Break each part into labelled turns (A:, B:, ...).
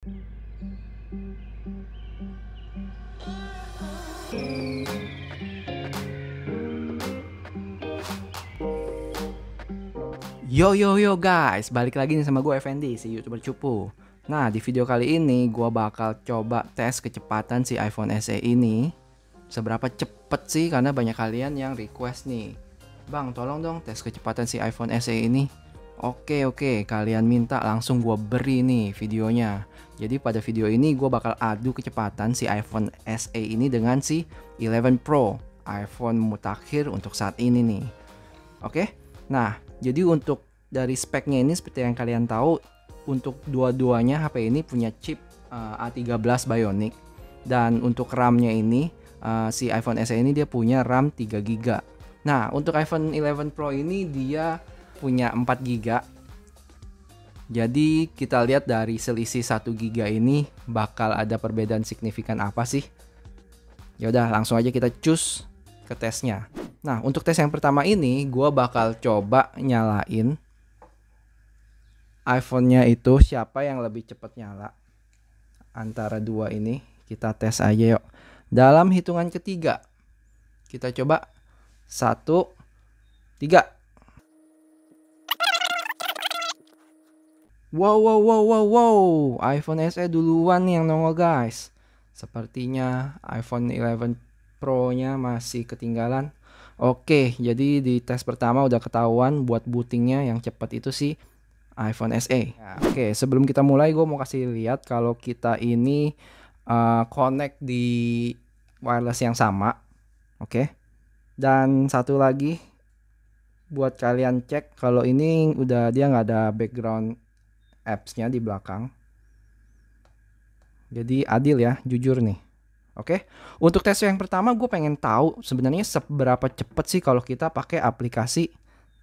A: Yo yo yo guys, balik lagi nih sama gue Effendi, si YouTuber cupu. Nah, di video kali ini gue bakal coba tes kecepatan si iPhone SE ini. Seberapa cepet sih, karena banyak kalian yang request nih, Bang tolong dong tes kecepatan si iPhone SE ini. Oke, kalian minta langsung gue beri nih videonya. Jadi pada video ini gue bakal adu kecepatan si iPhone SE ini dengan si 11 Pro, iPhone mutakhir untuk saat ini nih. Oke, nah jadi untuk dari speknya ini seperti yang kalian tahu, untuk dua-duanya HP ini punya chip A13 Bionic, dan untuk RAM-nya ini si iPhone SE ini dia punya RAM 3GB. Nah, untuk iPhone 11 Pro ini dia punya 4GB. Jadi kita lihat dari selisih 1GB ini bakal ada perbedaan signifikan apa sih? Ya udah, langsung aja kita cus ke tesnya. Nah, untuk tes yang pertama ini, gue bakal coba nyalain iPhone-nya itu siapa yang lebih cepat nyala. Antara dua ini, kita tes aja yuk. Dalam hitungan ketiga, kita coba 1, 3. Wow, iPhone SE duluan nih yang nongol guys. Sepertinya iPhone 11 Pro-nya masih ketinggalan. Oke, jadi di tes pertama udah ketahuan buat bootingnya yang cepat itu sih iPhone SE. Nah, oke, sebelum kita mulai gue mau kasih lihat kalau kita ini connect di wireless yang sama. Oke. Dan satu lagi buat kalian cek kalau ini udah dia nggak ada background apps-nya di belakang. Jadi adil ya, jujur nih. Oke, untuk tes yang pertama gue pengen tahu sebenarnya seberapa cepat sih kalau kita pakai aplikasi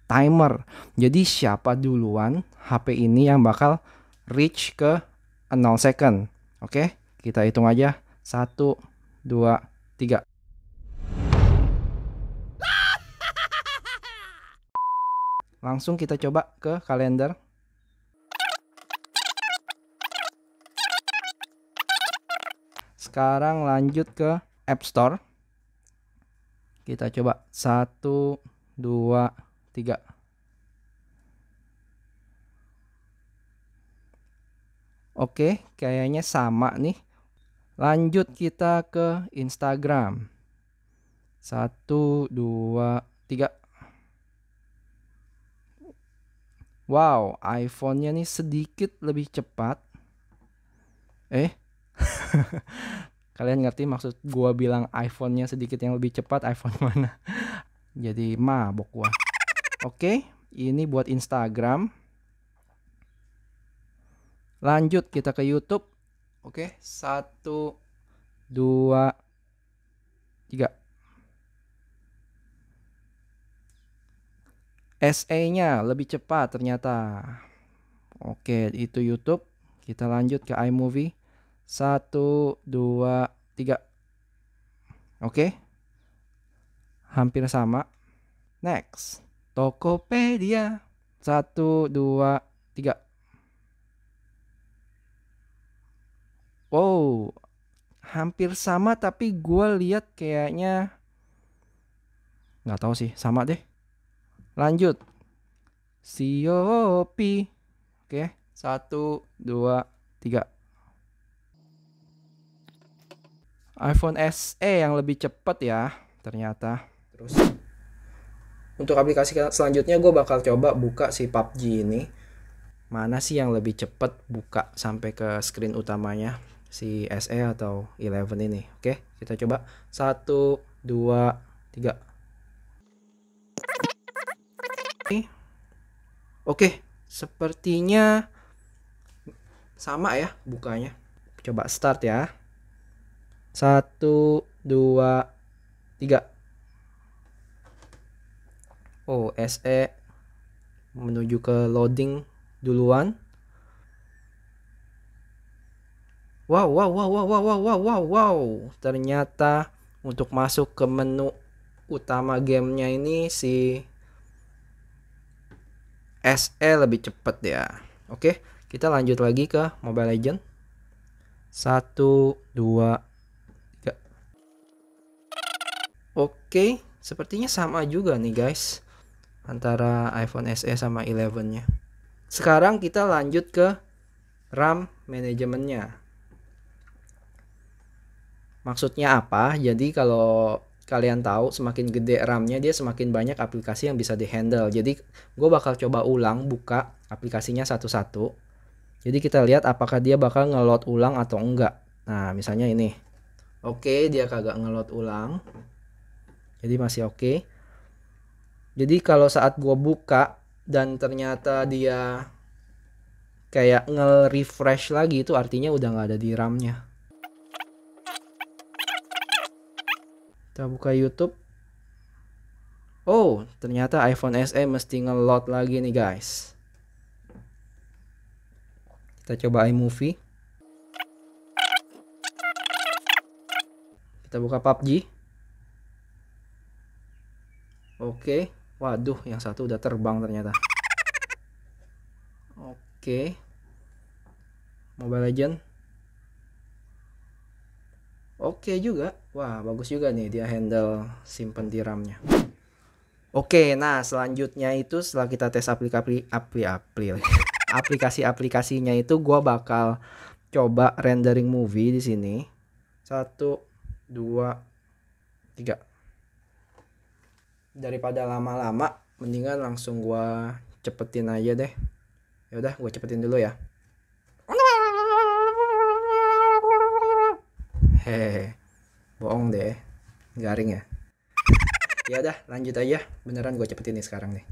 A: timer. Jadi siapa duluan HP ini yang bakal reach ke 0 second. Oke, kita hitung aja. 1, 2, 3. Langsung kita coba ke kalender. Sekarang lanjut ke App Store. Kita coba 1, 2, 3. Oke, kayaknya sama nih. Lanjut kita ke Instagram. 1, 2, 3. Wow, iPhone-nya nih sedikit lebih cepat. Kalian ngerti maksud gua bilang iPhone-nya sedikit yang lebih cepat, iPhone mana? Jadi mabok gua. Oke, ini buat Instagram. Lanjut kita ke YouTube. Oke, 1, 2, 3. SE-nya lebih cepat ternyata. Oke, itu YouTube. Kita lanjut ke iMovie. 1, 2, 3. Oke. Hampir sama. Next. Tokopedia. 1, 2, 3. Wow, hampir sama tapi gue lihat kayaknya nggak tahu sih, sama deh. Lanjut, Shopee. Oke, 1, 2, 3. iPhone SE yang lebih cepat ya ternyata. Terus untuk aplikasi selanjutnya gue bakal coba buka si PUBG ini. Mana sih yang lebih cepat buka sampai ke screen utamanya, si SE atau 11 ini. Oke, kita coba 1, 2, 3. Oke, sepertinya sama ya bukanya. Coba start ya. 1, 2, 3. Oh, SE menuju ke loading duluan. Wow. Ternyata untuk masuk ke menu utama gamenya ini si SE lebih cepat ya. Oke, kita lanjut lagi ke Mobile Legends. 1, 2, 3. Oke, sepertinya sama juga nih guys antara iPhone SE sama 11-nya. Sekarang kita lanjut ke RAM manajemennya. Maksudnya apa? Jadi kalau kalian tahu semakin gede RAM-nya dia semakin banyak aplikasi yang bisa di-handle. Jadi gue bakal coba ulang buka aplikasinya satu-satu. Jadi kita lihat apakah dia bakal nge-load ulang atau enggak. Nah misalnya ini. Oke, dia kagak nge-load ulang. Jadi masih oke. Jadi kalau saat gue buka dan ternyata dia kayak nge-refresh lagi, itu artinya udah nggak ada di RAM-nya. Kita buka YouTube. Oh, ternyata iPhone SE mesti nge-load lagi nih guys. Kita coba iMovie. Kita buka PUBG. Oke. Waduh, yang satu udah terbang ternyata. Oke. Mobile Legend. Oke juga. Wah, bagus juga nih dia handle simpen di RAM-nya. Oke, nah selanjutnya itu setelah kita tes aplikasi-aplikasinya itu gua bakal coba rendering movie di sini. 1, 2, 3. Daripada lama-lama, mendingan langsung gua cepetin aja deh. Ya udah, gua cepetin dulu ya. Hehehe, bohong deh, garing ya. Ya udah, lanjut aja. Beneran gue cepetin nih sekarang nih.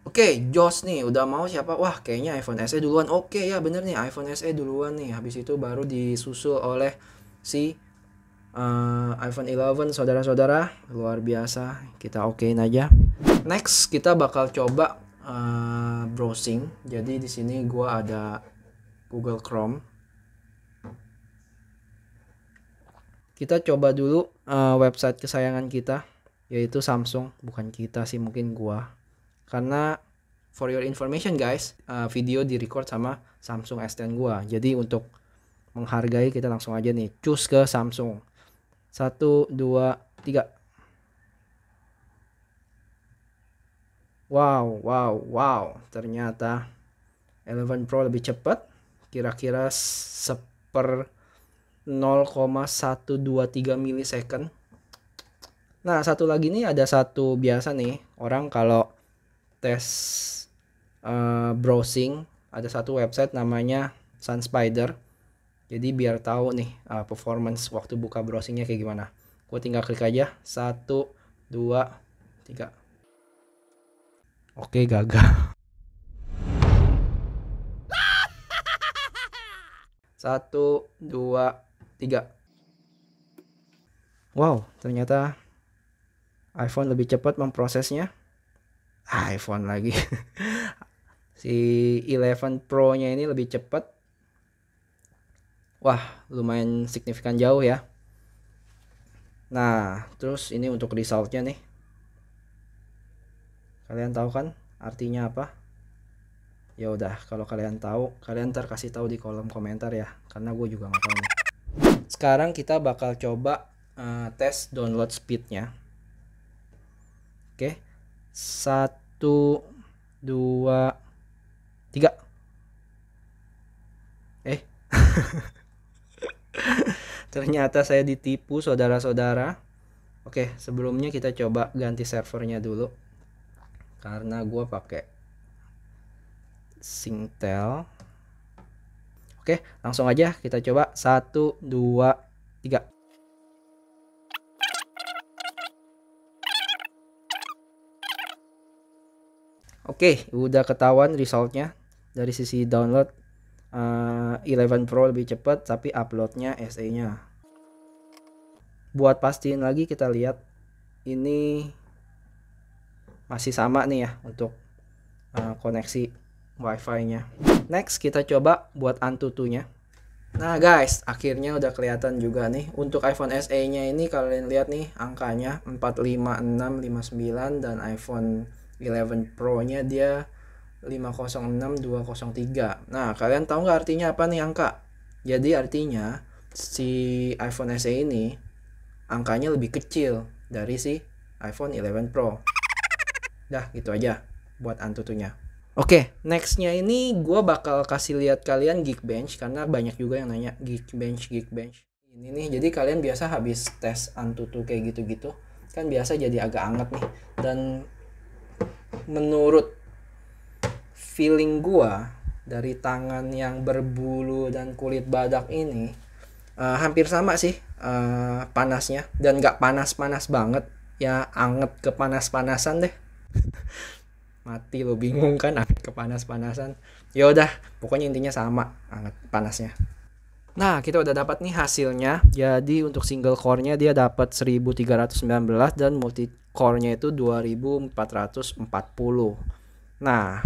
A: Oke, Jos nih udah mau siapa? Wah, kayaknya iPhone SE duluan. Oke ya, bener nih iPhone SE duluan nih. Habis itu baru disusul oleh si iPhone 11 saudara-saudara. Luar biasa. Kita okein aja. Next, kita bakal coba browsing. Jadi di sini gua ada Google Chrome. Kita coba dulu website kesayangan kita, yaitu Samsung. Bukan kita sih, mungkin gua. Karena for your information guys, video direcord sama Samsung S10 gua. Jadi untuk menghargai kita langsung aja nih choose ke Samsung. 1, 2, 3. Wow. Ternyata 11 Pro lebih cepat. Kira-kira 0,123 milisecond. Nah, satu lagi nih, ada satu biasa nih orang kalau tes browsing, ada satu website namanya SunSpider. Jadi biar tahu nih performance waktu buka browsingnya kayak gimana. Gue tinggal klik aja 1, 2, 3. Oke, gagal. 1, 2, 3. Wow, ternyata iPhone lebih cepat memprosesnya. iPhone lagi. Si 11 Pro nya ini lebih cepat. Wah, lumayan signifikan jauh ya. Nah, terus ini untuk resultnya nih. Kalian tahu kan artinya apa? Ya udah, kalau kalian tahu, kalian ntar kasih tahu di kolom komentar ya, karena gue juga nggak tahu nih. Sekarang kita bakal coba tes download speednya. Oke, 1, 2, 3. Ternyata saya ditipu saudara-saudara. Oke, sebelumnya kita coba ganti servernya dulu. Karena gue pakai Singtel. Oke, langsung aja kita coba 1, 2, 3. Oke, udah ketahuan resultnya. Dari sisi download 11 Pro lebih cepat, tapi uploadnya SE nya. Buat pastiin lagi, kita lihat ini masih sama nih ya untuk koneksi wifi nya. Next kita coba buat Antutu-nya. Nah guys, akhirnya udah kelihatan juga nih. Untuk iPhone SE nya ini kalian lihat nih angkanya 45659, dan iPhone 11 Pro-nya dia 506.203. Nah, kalian tahu nggak artinya apa nih angka? Jadi artinya si iPhone SE ini angkanya lebih kecil dari si iPhone 11 Pro. Dah, gitu aja buat Antutunya. Oke, nextnya ini gue bakal kasih lihat kalian Geekbench karena banyak juga yang nanya Geekbench. Ini nih, jadi kalian biasa habis tes Antutu kayak gitu-gitu kan biasa jadi agak anget nih. Dan menurut feeling gue dari tangan yang berbulu dan kulit badak ini hampir sama sih panasnya, dan nggak panas-panas banget ya, anget ke panas-panasan deh. Mati lo, bingung kan anget ke panas-panasan. Ya udah, pokoknya intinya sama anget panasnya. Nah, kita udah dapat nih hasilnya. Jadi untuk single core-nya dia dapat 1319 dan multi core-nya itu 2440. Nah,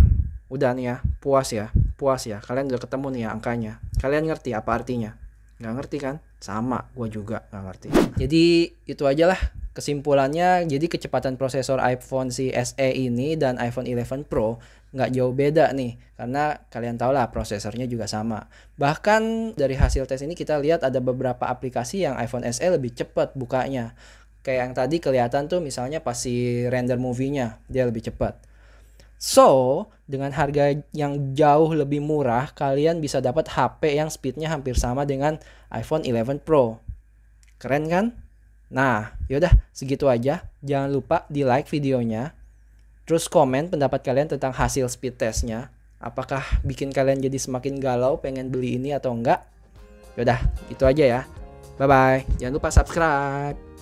A: udah nih ya, puas ya. Kalian udah ketemu nih ya angkanya. Kalian ngerti apa artinya? Nggak ngerti kan? Sama, gue juga nggak ngerti. Jadi itu aja lah kesimpulannya. Jadi kecepatan prosesor iPhone si SE ini dan iPhone 11 Pro nggak jauh beda nih, karena kalian tahu lah prosesornya juga sama. Bahkan dari hasil tes ini kita lihat ada beberapa aplikasi yang iPhone SE lebih cepat bukanya. Kayak yang tadi kelihatan tuh misalnya pas si render movie-nya dia lebih cepat. So, dengan harga yang jauh lebih murah, kalian bisa dapat HP yang speednya hampir sama dengan iPhone 11 Pro. Keren kan? Nah, yaudah segitu aja. Jangan lupa di like videonya. Terus komen pendapat kalian tentang hasil speed testnya. Apakah bikin kalian jadi semakin galau pengen beli ini atau enggak? Yaudah, itu aja ya. Bye-bye. Jangan lupa subscribe.